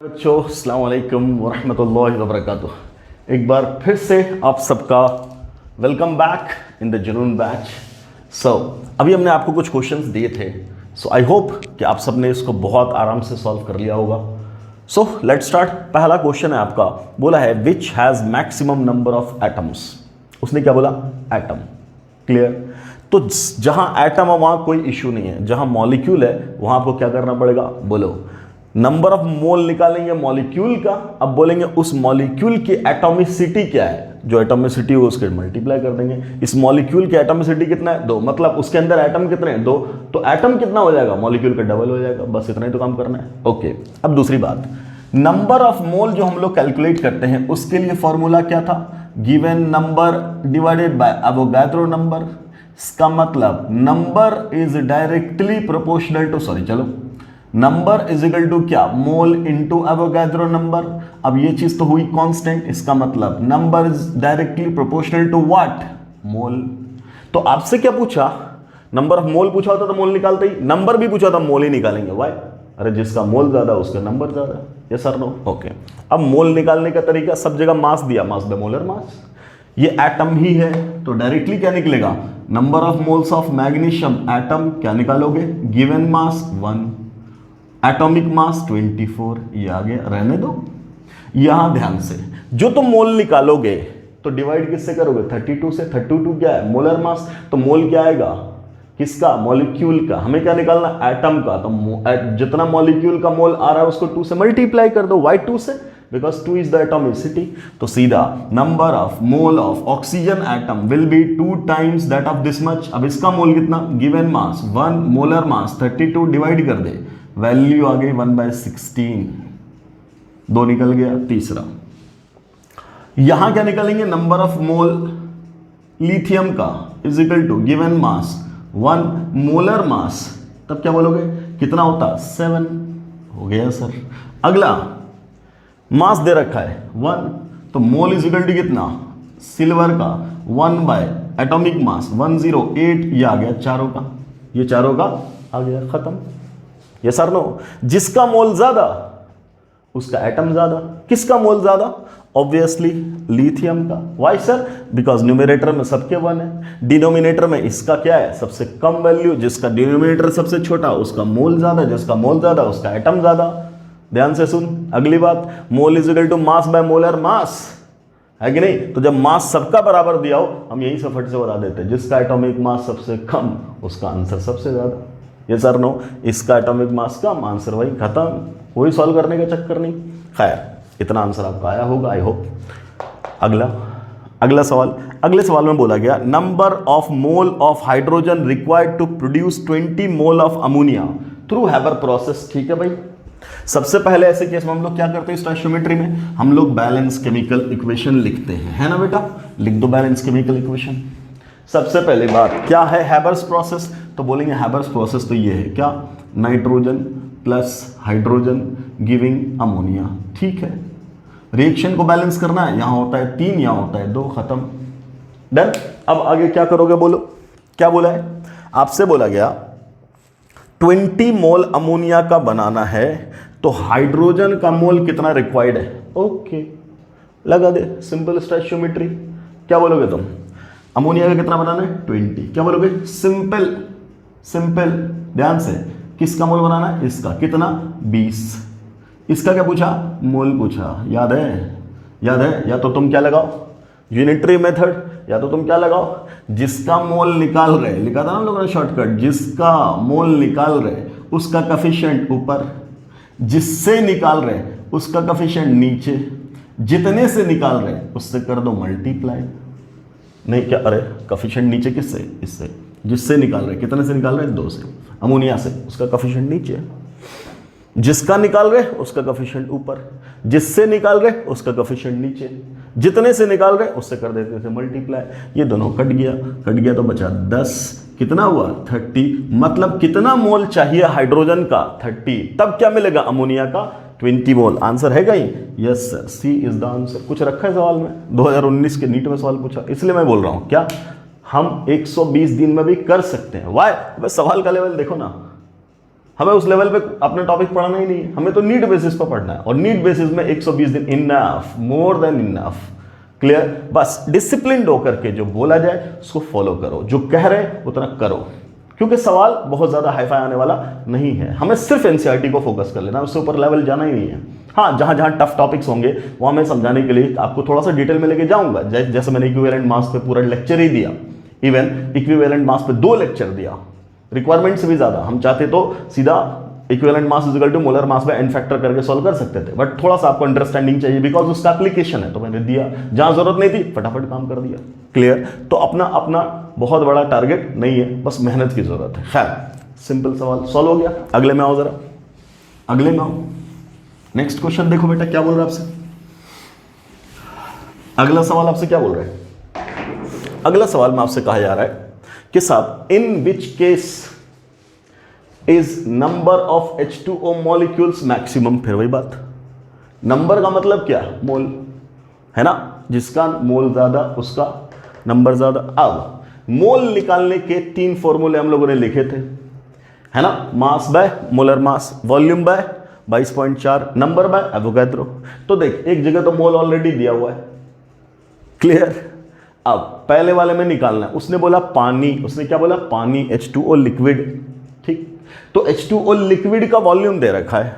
बच्चों अस्सलाम वालेकुम वरहमतुल्लाहि वबरकातुह। एक बार फिर से आप सबका वेलकम बैक इन द जुनून बैच। अभी हमने आपको कुछ क्वेश्चंस दिए थे। आई होप कि आप सब ने इसको बहुत आराम से सॉल्व कर लिया होगा। Let's start. पहला क्वेश्चन है आपका, बोला है which has maximum number of atoms. उसने क्या बोला? एटम। क्लियर? तो जहां एटम है वहां कोई इश्यू नहीं है, जहां मॉलिक्यूल है वहां आपको क्या करना पड़ेगा? बोलो। नंबर ऑफ मोल निकालेंगे मॉलिक्यूल का, अब बोलेंगे उस मॉलिक्यूल की एटॉमिसिटी क्या है, जो एटॉमिसिटी हो उसके मल्टीप्लाई कर देंगे। इस मॉलिक्यूल की एटॉमिसिटी कितना है? 2, मतलब उसके अंदर एटम कितने हैं? 2, तो एटम कितना हो जाएगा? मॉलिक्यूल का डबल हो जाएगा। बस इतना ही तो काम करना है। ओके, अब दूसरी बात, नंबर ऑफ मोल जो हम लोग कैलकुलेट करते हैं उसके लिए फॉर्मूला क्या था? Given number divided by Avogadro number. इसका मतलब number is directly proportional to, number is equal to क्या? Mole into Avogadro number. अब ये चीज तो हुई कांस्टेंट, इसका मतलब number is directly proportional to what? Mole. तो आपसे क्या पूछा? नंबर ऑफ मोल पूछा होता तो मोल निकालते ही, नंबर भी पूछा था मोल ही निकालेंगे। वाई? अरे जिसका मोल ज्यादा उसका नंबर ज्यादा। Yes sir no? ओके। अब मोल निकालने का तरीका, सब जगह मास दिया, मास बाय मोलर मास। ये एटम ही है तो डायरेक्टली क्या निकलेगा? Number of moles of magnesium atom, क्या निकालोगे? Given mass 1, atomic mass 24। ये आ गया, रहने दो। यहां ध्यान से जो तुम मोल निकालोगे तो डिवाइड किससे करोगे? 32 से। 32 क्या है? Molar mass. तो मोल क्या आएगा? किसका? मॉलिक्यूल का। हमें क्या निकालना? एटम का। तो जितना मॉलिक्यूल का मोल आ रहा है उसको 2 से मल्टीप्लाई कर दो। वाई 2 से? Because 2 is the atomicity. तो सीधा number of mole of oxygen atom will be 2 times that of this much. अब इसका मोल कितना? गिवन मास 1, मोलर मास 32, डिवाइड कर दे, वैल्यू आ गई 1/16। 2 निकल गया। तीसरा, यहां क्या निकालेंगे? नंबर ऑफ मोल लिथियम का is equal to given mass 1, molar mass, तब क्या बोलोगे? कितना होता? 7 हो गया सर। अगला, मास दे रखा है 1, तो मोल इज इक्वल टू कितना? सिल्वर का 1 एटॉमिक मास 108, ये आ गया चारों का। ये चारों का आ गया, खत्म। Yes sir no? जिसका मोल ज्यादा उसका एटम ज्यादा। किसका मोल ज्यादा? ऑब्वियसली लिथियम का। Why sir? बिकॉज न्यूमरेटर में सबके 1 है, डिनोमिनेटर में इसका क्या है? सबसे कम वैल्यू। जिसका डिनोमिनेटर सबसे छोटा उसका मोल ज्यादा, जिसका मोल ज्यादा उसका एटम ज्यादा। ध्यान से सुन अगली बात, mole is equal to mass by molar mass, है कि नहीं? तो जब मास सबका बराबर दिया हो हम यही से फट से बता देते हैं, जिसका एटॉमिक मास सबसे कम उसका आंसर सबसे ज्यादा। ये सर नो? इसका एटॉमिक मास कम, आंसर वही, खत्म। कोई सॉल्व करने का चक्कर नहीं। खैर, इतना आंसर आपका आया होगा आई होप। अगला सवाल। अगले सवाल में बोला गया number of mole of hydrogen required to produce 20 mole of ammonia through Haber process. ठीक है भाई। सबसे पहले ऐसे केस में हम लोग क्या करते हैं? स्टोइकियोमेट्री में हम लोग बैलेंस केमिकल इक्वेशन लिखते हैं, है ना बेटा? लिख दो बैलेंस केमिकल इक्वेशन। सबसे पहले बात क्या है? Haber's process. तो बोलेंगे हैबर्स प्रोसेस तो ये है क्या? Nitrogen plus hydrogen giving ammonia. ठीक है, रिएक्शन को बैलेंस करना है। यहां होता है 3, यहां होता है 2, खत्म, डन। अब आगे क्या करोगे? बोलो। क्या बोला है आपसे? बोला गया 20 मोल अमोनिया का बनाना है तो हाइड्रोजन का मोल कितना रिक्वायर्ड है? ओके, लगा दे, सिंपल स्टोइकियोमेट्री। क्या बोलोगे तुम? अमोनिया का कितना बनाना है? 20। क्या बोलोगे? Simple simple. ध्यान से, किसका मोल बनाना है? इसका। कितना? 20। इसका क्या पूछा? मोल पूछा। याद है? याद है? या तो तुम क्या लगाओ? यूनिटरी मेथड, या तो तुम क्या लगाओ? जिसका मोल निकाल रहे, लिखा था ना लोगों ने शॉर्टकट, जिसका मोल निकाल रहे उसका कफिशिएंट ऊपर, जिससे निकाल रहे उसका कफिशिएंट नीचे, जितने से निकाल रहे उससे कर दो मल्टीप्लाई। नहीं क्या? अरे कफिशिएंट नीचे किससे? इससे। जिससे निकाल रहे, कितने से निकाल रहे? 2 से। अमोनिया से, उसका कफिशिएंट नीचे। जिसका निकाल रहे उसका कफिशिएंट ऊपर, जिससे निकाल रहे उसका कफिशिएंट नीचे, जितने से निकाल रहे उससे कर देते थे मल्टीप्लाई। ये दोनों कट गया तो बचा 10। कितना हुआ? 30। मतलब कितना मोल चाहिए हाइड्रोजन का? 30। तब क्या मिलेगा? अमोनिया का 20 मोल। आंसर है कहीं? Yes sir, C is the answer. कुछ रखा है सवाल में? 2019 के नीट में सवाल पूछा, इसलिए मैं बोल रहा हूं क्या हम 120 दिन में भी कर सकते हैं। वाई? बस सवाल का लेवल देखो ना, हमें उस लेवल पे अपना टॉपिक पढ़ना ही नहीं है, हमें तो नीड बेसिस पर पढ़ना है, और नीड बेसिस में 120 दिन enough, more than enough. Clear? बस डिसिप्लिन होकर के जो बोला जाए उसको फॉलो करो, जो कह रहे हैं उतना करो, क्योंकि सवाल बहुत ज्यादा हाईफाई आने वाला नहीं है। हमें सिर्फ एनसीईआरटी को फोकस कर लेना, उससे ऊपर लेवल जाना ही नहीं है। हाँ, जहां जहां टफ टॉपिक्स होंगे वहां मैं समझाने के लिए आपको थोड़ा सा डिटेल में लेके जाऊंगा, जैसे मैंने इक्विवेलेंट मास पे पूरा लेक्चर ही दिया, इवन इक्विवेलेंट मास पे 2 लेक्चर दिया, रिक्वायरमेंट से भी ज्यादा। हम चाहते तो सीधा equivalent mass is equal to molar mass में एन फैक्टर करके सॉल्व कर सकते थे, बट थोड़ा सा आपको अंडरस्टैंडिंग चाहिए बिकॉज उसका एप्लीकेशन है, तो मैंने दिया। जहां जरूरत नहीं थी फटाफट काम कर दिया। क्लियर? तो अपना अपना बहुत बड़ा टारगेट नहीं है, बस मेहनत की जरूरत है। खैर, सिंपल सवाल सॉल्व हो गया। अगले में आओ जरा, अगले में आओ। नेक्स्ट क्वेश्चन देखो बेटा, क्या बोल रहा है आपसे अगला सवाल। आपसे क्या बोल रहा है अगला सवाल में? आपसे कहा जा रहा है कि साहब, in which case is number of H2O molecules maximum. फिर वही बात, नंबर का मतलब क्या? मोल, है ना? जिसका मोल ज्यादा उसका नंबर ज्यादा। अब मोल निकालने के 3 फॉर्मूले हम लोगों ने लिखे थे, है ना? मास by molar mass, volume by 22.4, number by Avogadro. तो देख, एक जगह तो मोल ऑलरेडी दिया हुआ है। क्लियर? अब पहले वाले में निकालना है। उसने बोला पानी, उसने क्या बोला? पानी, H2O लिक्विड। ठीक, तो H2O लिक्विड का वॉल्यूम दे रखा है,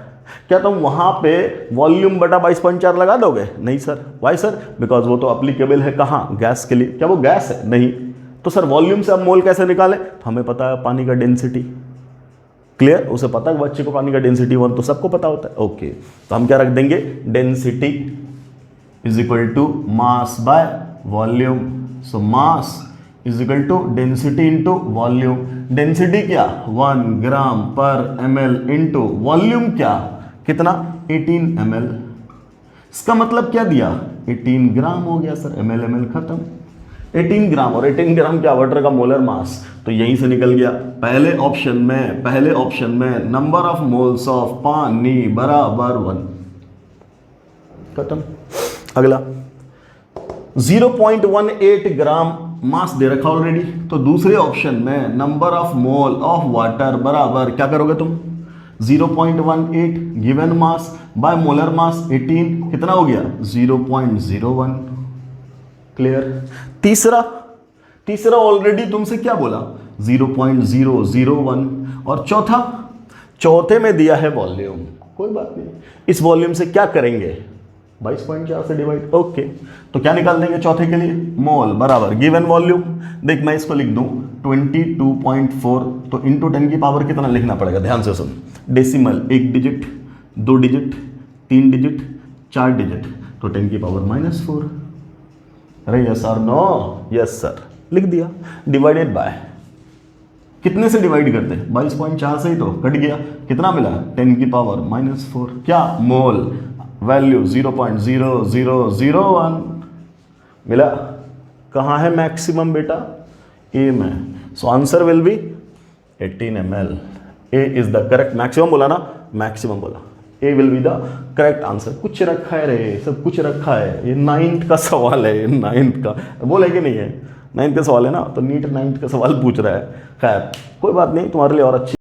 क्या तुम वहां पे वॉल्यूम बटा 22.4 लगा दोगे? नहीं सर। Y sir? बिकॉज वो तो अप्लीकेबल है कहाँ? गैस के लिए। क्या वो गैस है? नहीं। तो सर वॉल्यूम से अब मोल कैसे निकालें? तो हमें पता है पानी का डेंसिटी। क्लियर? उसे पता है बच्चे को पानी का डेंसिटी 1, तो सबको पता होता है। ओके, तो हम क्या रख देंगे? Density is equal to mass by volume. So mass is equal to density into volume. Density क्या? 1 ग्राम पर ml इंटू वॉल्यूम क्या? कितना? 18 ml। इसका मतलब क्या दिया? 18 ग्राम हो गया सर, ml खत्म। 18 ग्राम, और 18 ग्राम क्या? वाटर का मोलर मास। तो यहीं से निकल गया पहले ऑप्शन में नंबर ऑफ मोल्स ऑफ पानी बराबर 1। खत्म। अगला 0.18 ग्राम मास दे रखा ऑलरेडी, तो दूसरे ऑप्शन में number of mole of water बराबर क्या करोगे तुम? 0.18 गिवन मास बाय मोलर मास 18, कितना हो गया? 0.01। क्लियर? तीसरा ऑलरेडी तुमसे क्या बोला? 0.001। और चौथे में दिया है वॉल्यूम। कोई बात नहीं, इस वॉल्यूम से क्या करेंगे? 22.4 से डिवाइड। ओके, तो क्या निकाल देंगे चौथे के लिए? मोल बराबर गिवन वॉल्यूम। देख, मैं इसको लिख दूं 22.4, तो इंटू 10 की पावर कितना लिखना पड़ेगा? ध्यान से सुन। Decimal 1 digit, 2 digit, 3 digit, 4 digit, तो 10 की पावर -4। अरे यस और नो? यस सर, लिख दिया। डिवाइडेड बाय कितने से डिवाइड करते हैं? 22.4 से ही तो कट गया। कितना मिला? 10 की पावर -4। क्या? मोल वैल्यू 0.0001 मिला। कहाँ है मैक्सिमम बेटा? ए में। So answer will be 18 ml। A is the correct. Maximum बोला ना? मैक्सिमम बोला। A will be the correct answer. कुछ रखा है रे, सब कुछ रखा है। ये 9th का सवाल है, 9th का बोले कि नहीं है? 9th का सवाल है ना, तो नीट 9th का सवाल पूछ रहा है। खैर कोई बात नहीं, तुम्हारे लिए और अच्छी